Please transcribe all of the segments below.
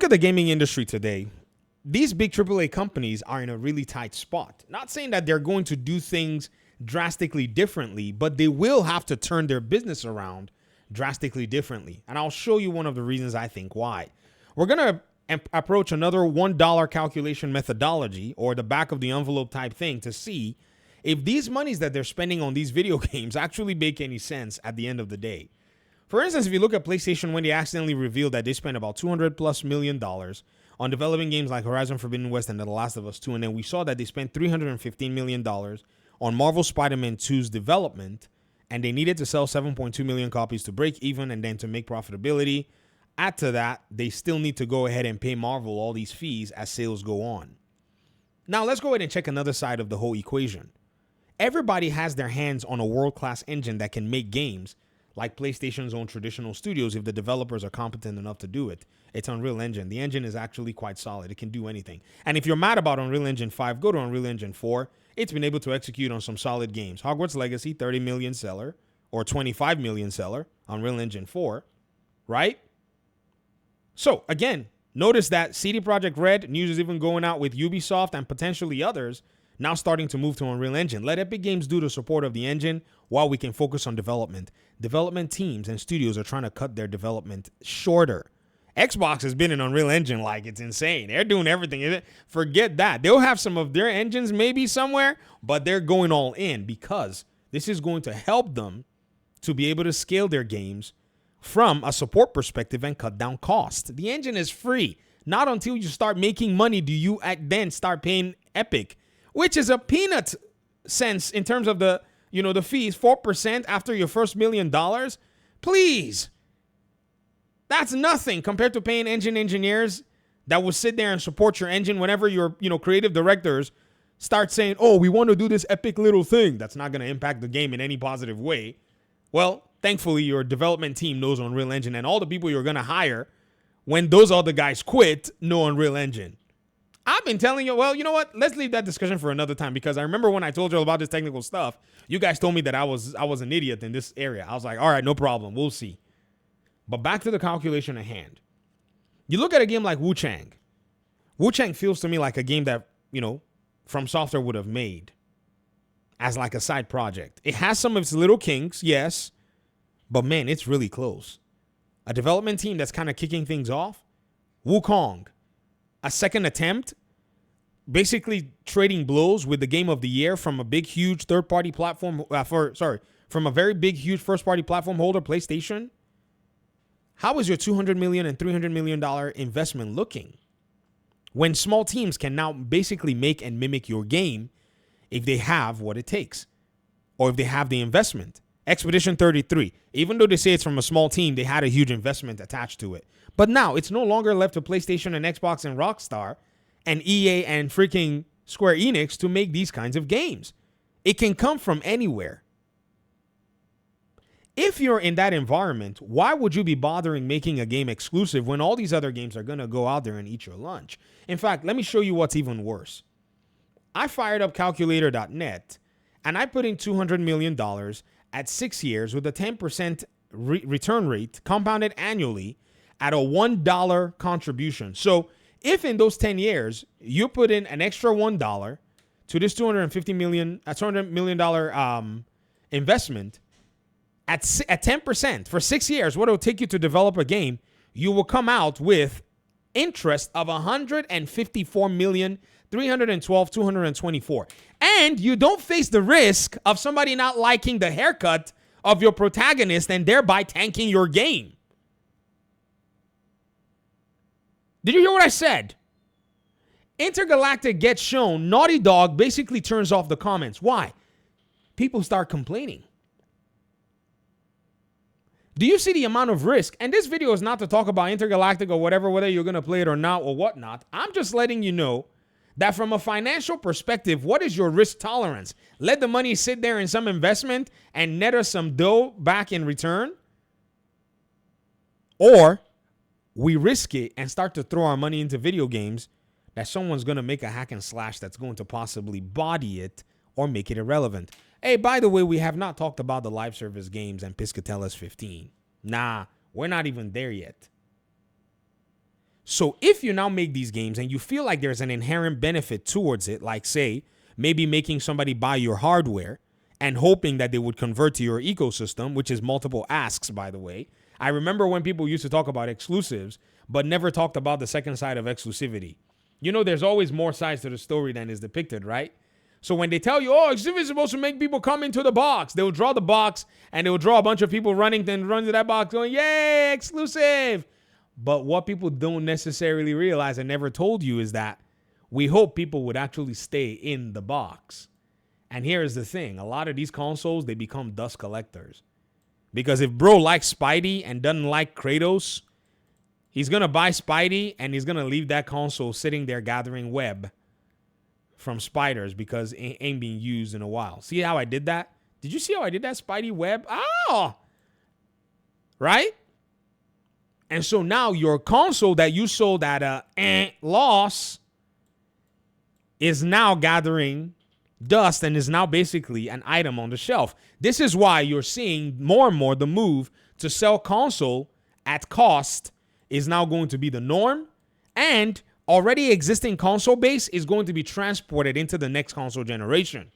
look at the gaming industry today, these big AAA companies are in a really tight spot. Not saying that they're going to do things drastically differently, but they will have to turn their business around drastically differently. And I'll show you one of the reasons I think why. We're going to approach another $1 calculation methodology, or the back of the envelope type thing, to see if these monies that they're spending on these video games actually make any sense at the end of the day. For instance, if you look at PlayStation, when they accidentally revealed that they spent about $200+ million on developing games like Horizon Forbidden West and The Last of Us 2, and then we saw that they spent $315 million on Marvel Spider-Man 2's development, and they needed to sell 7.2 million copies to break even and then to make profitability. Add to that, they still need to go ahead and pay Marvel all these fees as sales go on. Now, let's go ahead and check another side of the whole equation. Everybody has their hands on a world-class engine that can make games like PlayStation's own traditional studios if the developers are competent enough to do it. It's Unreal Engine. The engine is actually quite solid. It can do anything. And if you're mad about Unreal Engine 5, go to Unreal Engine 4. It's been able to execute on some solid games. Hogwarts Legacy, 30 million seller, or 25 million seller, Unreal Engine 4, right? So, again, notice that CD Projekt Red, news is even going out with Ubisoft and potentially others, now starting to move to Unreal Engine. Let Epic Games do the support of the engine while we can focus on development. Development teams and studios are trying to cut their development shorter. Xbox has been in Unreal Engine like it's insane. They're doing everything. Forget that. They'll have some of their engines maybe somewhere, but they're going all in because this is going to help them to be able to scale their games from a support perspective and cut down cost. The engine is free. Not until you start making money do you then start paying Epic, which is a peanut sense in terms of the fees, 4% after your first $1 million. Please. That's nothing compared to paying engine engineers that will sit there and support your engine whenever your, creative directors start saying, oh, we want to do this epic little thing that's not going to impact the game in any positive way. Well, thankfully, your development team knows Unreal Engine, and all the people you're going to hire when those other guys quit know Unreal Engine. I've been telling you, well, you know what? Let's leave that discussion for another time, because I remember when I told you all about this technical stuff, you guys told me that I was an idiot in this area. I was like, all right, no problem. We'll see. But back to the calculation at hand. You look at a game like Wu Chang. Wu Chang feels to me like a game that, From Software would have made as like a side project. It has some of its little kinks, yes, but man, it's really close. A development team that's kind of kicking things off. Wukong, a second attempt, basically trading blows with the game of the year from a big, huge third-party platform, from a very big, huge first-party platform holder, PlayStation. How is your $200 million and $300 million investment looking when small teams can now basically make and mimic your game if they have what it takes or if they have the investment? Expedition 33, even though they say it's from a small team, they had a huge investment attached to it. But now it's no longer left to PlayStation and Xbox and Rockstar and EA and freaking Square Enix to make these kinds of games. It can come from anywhere. If you're in that environment, why would you be bothering making a game exclusive when all these other games are going to go out there and eat your lunch? In fact, let me show you what's even worse. I fired up calculator.net and I put in $200 million at 6 years with a 10% return rate compounded annually at a $1 contribution. So if in those 10 years you put in an extra $1 to this $200 million investment, at 10% for 6 years, what it will take you to develop a game, you will come out with interest of $154,312,224. And you don't face the risk of somebody not liking the haircut of your protagonist and thereby tanking your game. Did you hear what I said? Intergalactic gets shown. Naughty Dog basically turns off the comments. Why? People start complaining. Do you see the amount of risk? And this video is not to talk about Intergalactic or whatever, whether you're going to play it or not or whatnot. I'm just letting you know that from a financial perspective, what is your risk tolerance? Let the money sit there in some investment and net us some dough back in return? Or we risk it and start to throw our money into video games that someone's going to make a hack and slash that's going to possibly body it or make it irrelevant. Hey, by the way, we have not talked about the live service games and Piscatella's 15. Nah, we're not even there yet. So if you now make these games and you feel like there's an inherent benefit towards it, like say, maybe making somebody buy your hardware and hoping that they would convert to your ecosystem, which is multiple asks, by the way. I remember when people used to talk about exclusives, but never talked about the second side of exclusivity. You know, there's always more sides to the story than is depicted, right? So when they tell you, oh, exclusivity is supposed to make people come into the box, they'll draw the box and they'll draw a bunch of people running to that box going, yay, exclusive. But what people don't necessarily realize and never told you is that we hope people would actually stay in the box. And here's the thing. A lot of these consoles, they become dust collectors. Because if bro likes Spidey and doesn't like Kratos, he's going to buy Spidey and he's going to leave that console sitting there gathering web from spiders because it ain't being used in a while. See how I did that? Did you see how I did that Spidey web? Oh! Right? And so now your console that you sold at a loss is now gathering dust and is now basically an item on the shelf. This is why you're seeing more and more the move to sell console at cost is now going to be the norm, and already existing console base is going to be transported into the next console generation.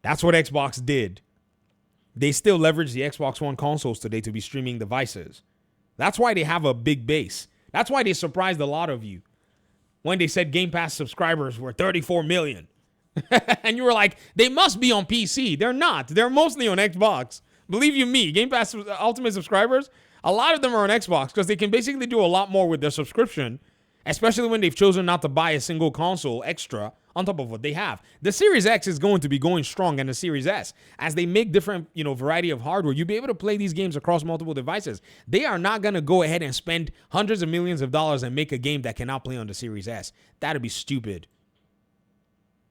That's what Xbox did. They still leverage the Xbox One consoles today to be streaming devices. That's why they have a big base. That's why they surprised a lot of you when they said Game Pass subscribers were 34 million. And you were like, they must be on PC. They're not. They're mostly on Xbox. Believe you me, Game Pass Ultimate subscribers, a lot of them are on Xbox because they can basically do a lot more with their subscription, especially when they've chosen not to buy a single console extra on top of what they have. The Series X is going to be going strong, and the Series S, as they make different, variety of hardware, you'll be able to play these games across multiple devices. They are not going to go ahead and spend hundreds of millions of dollars and make a game that cannot play on the Series S. That'd be stupid.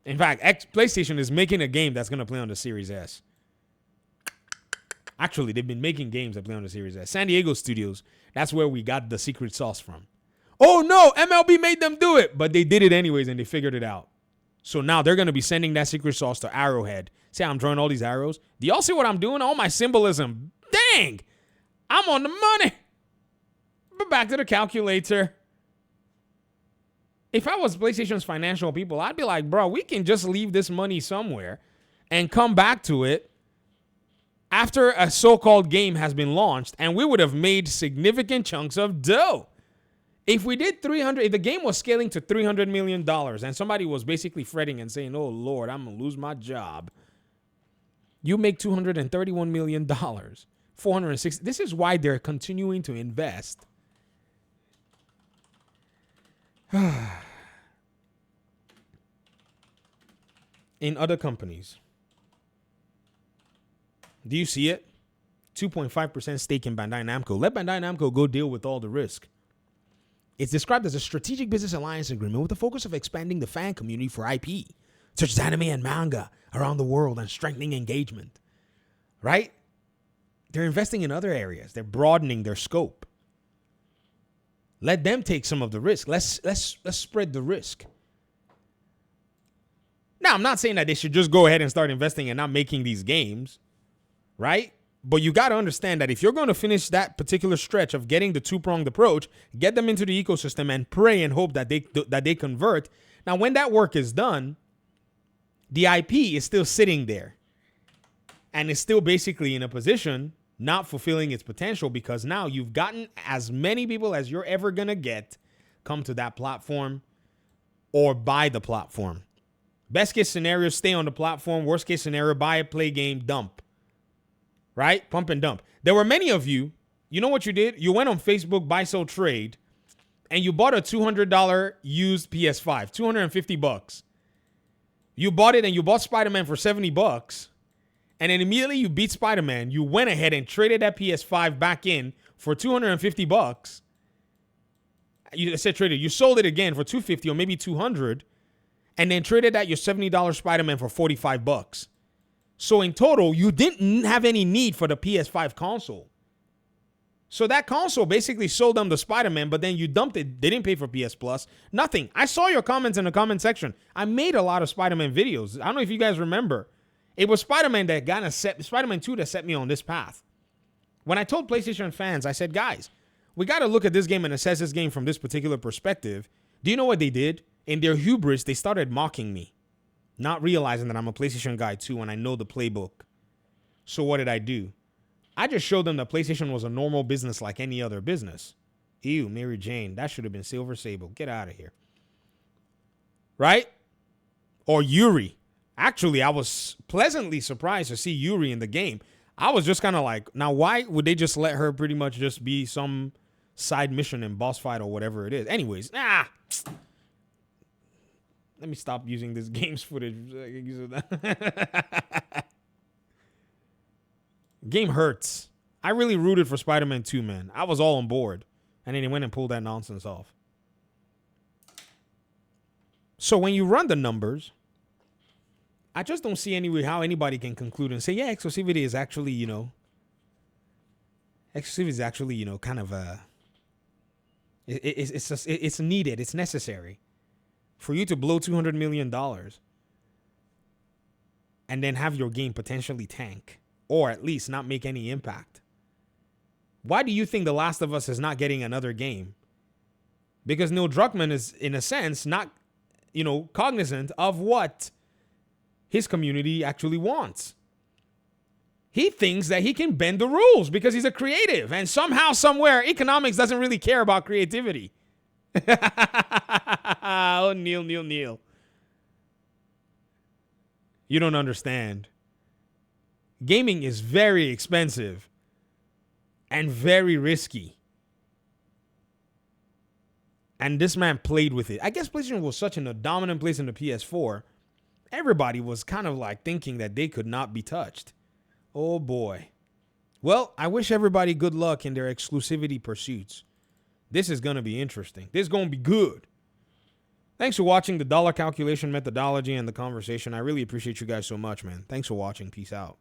In fact, PlayStation is making a game that's going to play on the Series S. Actually, they've been making games that play on the Series S. San Diego Studios, that's where we got the secret sauce from. Oh no, MLB made them do it, but they did it anyways and they figured it out. So now they're going to be sending that secret sauce to Arrowhead. See how I'm drawing all these arrows? Do y'all see what I'm doing? All my symbolism. Dang, I'm on the money. But back to the calculator. If I was PlayStation's financial people, I'd be like, bro, we can just leave this money somewhere and come back to it after a so-called game has been launched, and we would have made significant chunks of dough. If we did if the game was scaling to $300 million and somebody was basically fretting and saying, oh, Lord, I'm going to lose my job, you make $231 million, 460. This is why they're continuing to invest. In other companies. Do you see it? 2.5% stake in Bandai Namco. Let Bandai Namco go deal with all the risk. It's described as a strategic business alliance agreement with the focus of expanding the fan community for IP, such as anime and manga, around the world and strengthening engagement. Right? They're investing in other areas. They're broadening their scope. Let them take some of the risk. Let's spread the risk. Now, I'm not saying that they should just go ahead and start investing and not making these games, right? But you got to understand that if you're going to finish that particular stretch of getting the two-pronged approach, get them into the ecosystem and pray and hope that they convert. Now, when that work is done, the IP is still sitting there and is still basically in a position not fulfilling its potential, because now you've gotten as many people as you're ever going to get come to that platform or buy the platform. Best case scenario, stay on the platform. Worst case scenario, buy it, play game, dump. Right? Pump and dump. There were many of you, you know what you did? You went on Facebook, buy, sell, trade, and you bought a $200 used PS5, $250. You bought it and you bought Spider-Man for $70. And then immediately you beat Spider-Man. You went ahead and traded that PS5 back in for $250. You said traded. You sold it again for $250 or maybe $200, and then traded that your $70 Spider-Man for $45. So in total, you didn't have any need for the PS5 console. So that console basically sold them the Spider-Man, but then you dumped it. They didn't pay for PS Plus. Nothing. I saw your comments in the comment section. I made a lot of Spider-Man videos. I don't know if you guys remember. It was Spider-Man 2 that set me on this path. When I told PlayStation fans, I said, guys, we got to look at this game and assess this game from this particular perspective. Do you know what they did? In their hubris, they started mocking me, not realizing that I'm a PlayStation guy too and I know the playbook. So what did I do? I just showed them that PlayStation was a normal business like any other business. Ew, Mary Jane. That should have been Silver Sable. Get out of here. Right? Or Yuri. Actually, I was pleasantly surprised to see Yuri in the game. I was just kind of like, now why would they just let her pretty much just be some side mission in boss fight or whatever it is? Anyways, let me stop using this game's footage. Game hurts. I really rooted for Spider-Man 2, man. I was all on board. And then he went and pulled that nonsense off. So when you run the numbers, I just don't see any way how anybody can conclude and say, yeah, exclusivity is actually, kind of it's needed, it's necessary for you to blow $200 million and then have your game potentially tank or at least not make any impact. Why do you think The Last of Us is not getting another game? Because Neil Druckmann is, in a sense, not, cognizant of what his community actually wants. He thinks that he can bend the rules because he's a creative. And somehow, somewhere, economics doesn't really care about creativity. Oh, Neil. You don't understand. Gaming is very expensive and very risky. And this man played with it. I guess PlayStation was such a dominant place in the PS4. Everybody was kind of like thinking that they could not be touched. Oh boy. Well, I wish everybody good luck in their exclusivity pursuits. This is going to be interesting. This is going to be good. Thanks for watching the dollar calculation methodology and the conversation. I really appreciate you guys so much, man. Thanks for watching. Peace out.